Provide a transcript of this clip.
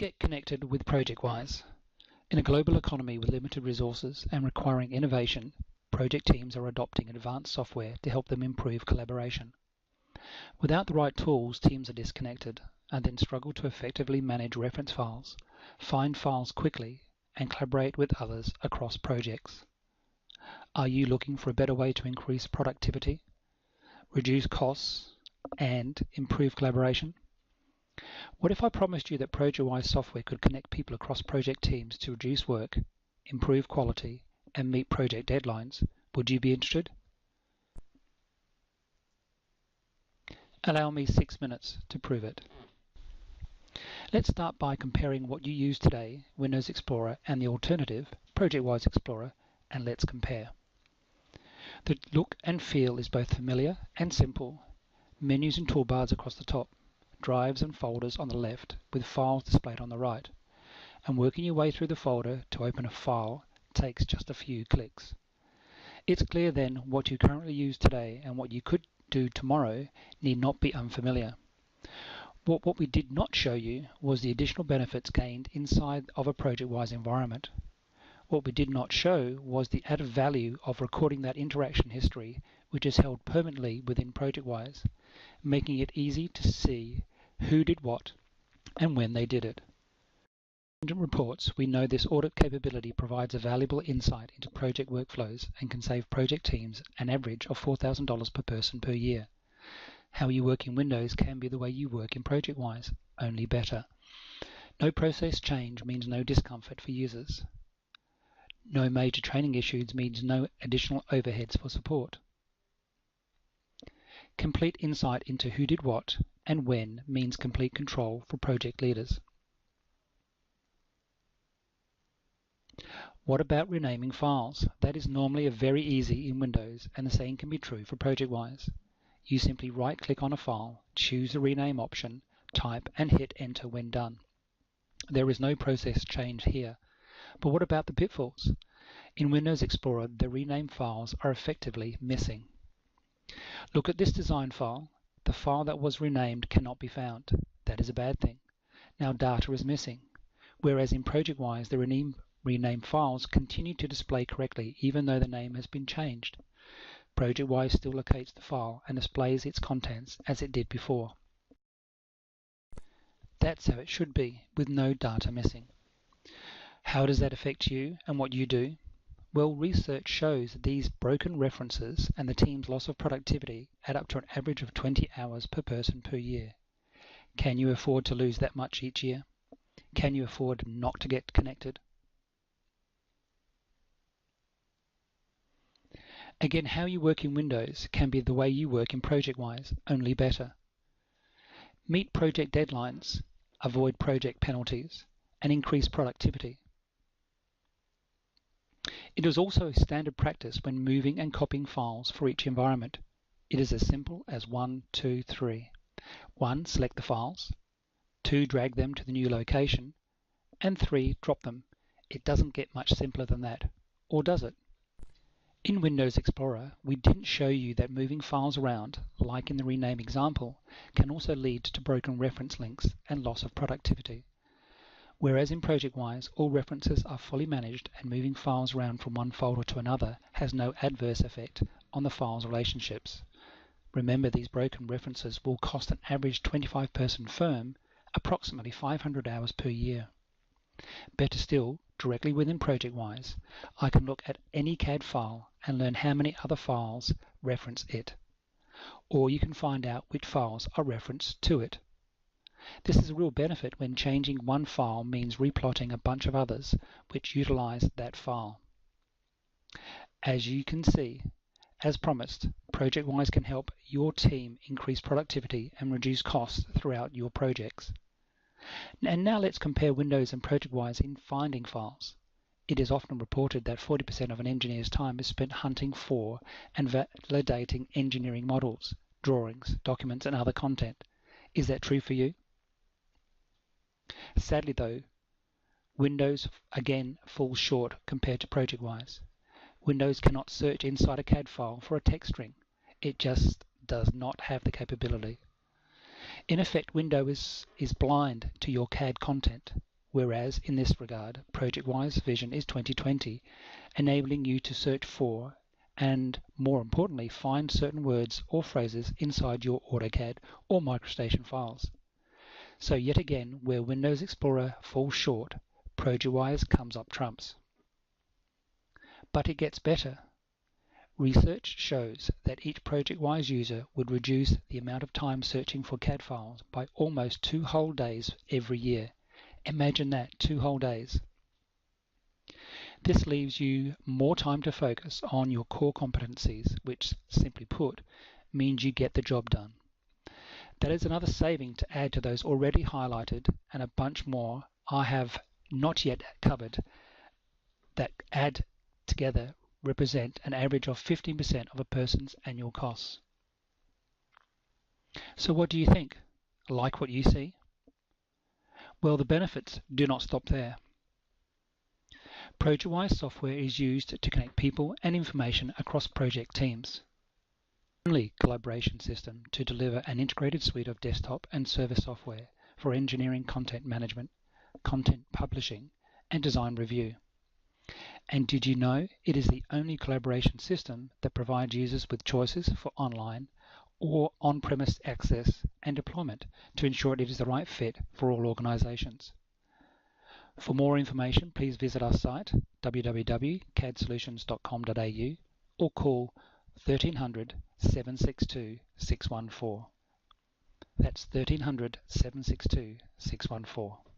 Get connected with ProjectWise. In a global economy with limited resources and requiring innovation, project teams are adopting advanced software to help them improve collaboration. Without the right tools, teams are disconnected and then struggle to effectively manage reference files, find files quickly, and collaborate with others across projects. Are you looking for a better way to increase productivity, reduce costs, and improve collaboration? What if I promised you that ProjectWise software could connect people across project teams to reduce work, improve quality, and meet project deadlines? Would you be interested? Allow me 6 minutes to prove it. Let's start by comparing what you use today, Windows Explorer, and the alternative, ProjectWise Explorer, and let's compare. The look and feel is both familiar and simple. Menus and toolbars across the top, drives and folders on the left, with files displayed on the right. And working your way through the folder to open a file takes just a few clicks. It's clear then what you currently use today and what you could do tomorrow need not be unfamiliar. What we did not show you was the additional benefits gained inside of a ProjectWise environment. What we did not show was the added value of recording that interaction history, which is held permanently within ProjectWise, making it easy to see who did what and when they did it. In reports, we know this audit capability provides a valuable insight into project workflows and can save project teams an average of $4,000 per person per year. How you work in Windows can be the way you work in ProjectWise, only better. No process change means no discomfort for users. No major training issues means no additional overheads for support. Complete insight into who did what and when means complete control for project leaders. What about renaming files? That is normally very easy in Windows, and the same can be true for ProjectWise. You simply right-click on a file, choose the rename option, type and hit enter when done. There is no process change here. But what about the pitfalls? In Windows Explorer, the renamed files are effectively missing. Look at this design file. The file that was renamed cannot be found. That is a bad thing. Now data is missing. Whereas in ProjectWise, the renamed files continue to display correctly even though the name has been changed. ProjectWise still locates the file and displays its contents as it did before. That's how it should be, with no data missing. How does that affect you and what you do? Well, research shows that these broken references and the team's loss of productivity add up to an average of 20 hours per person per year. Can you afford to lose that much each year? Can you afford not to get connected? Again, how you work in Windows can be the way you work in ProjectWise, only better. Meet project deadlines, avoid project penalties, and increase productivity. It is also a standard practice when moving and copying files for each environment. It is as simple as 1, 2, 3. 1. Select the files. 2. Drag them to the new location. And 3. Drop them. It doesn't get much simpler than that. Or does it? In Windows Explorer, we didn't show you that moving files around, like in the rename example, can also lead to broken reference links and loss of productivity. Whereas in ProjectWise, all references are fully managed and moving files around from one folder to another has no adverse effect on the file's relationships. Remember, these broken references will cost an average 25-person firm approximately 500 hours per year. Better still, directly within ProjectWise, I can look at any CAD file and learn how many other files reference it. Or you can find out which files are referenced to it. This is a real benefit when changing one file means replotting a bunch of others which utilize that file. As you can see, as promised, ProjectWise can help your team increase productivity and reduce costs throughout your projects. And now let's compare Windows and ProjectWise in finding files. It is often reported that 40% of an engineer's time is spent hunting for and validating engineering models, drawings, documents, and other content. Is that true for you? Sadly though, Windows again falls short compared to ProjectWise. Windows cannot search inside a CAD file for a text string. It just does not have the capability. In effect, Windows is blind to your CAD content. whereas in this regard, ProjectWise Vision is 2020, enabling you to search for and, more importantly, find certain words or phrases inside your AutoCAD or MicroStation files. So yet again, where Windows Explorer falls short, ProjectWise comes up trumps. But it gets better. Research shows that each ProjectWise user would reduce the amount of time searching for CAD files by almost 2 whole days every year. Imagine that, 2 whole days. This leaves you more time to focus on your core competencies, which, simply put, means you get the job done. That is another saving to add to those already highlighted, and a bunch more I have not yet covered that add together represent an average of 15% of a person's annual costs. So what do you think? Like what you see? Well, the benefits do not stop there. ProjectWise software is used to connect people and information across project teams. Only collaboration system to deliver an integrated suite of desktop and server software for engineering content management, content publishing, and design review. And did you know it is the only collaboration system that provides users with choices for online or on-premise access and deployment to ensure it is the right fit for all organizations? For more information, please visit our site www.cadsolutions.com.au or call 1300 762 614. That's 1300 762 614.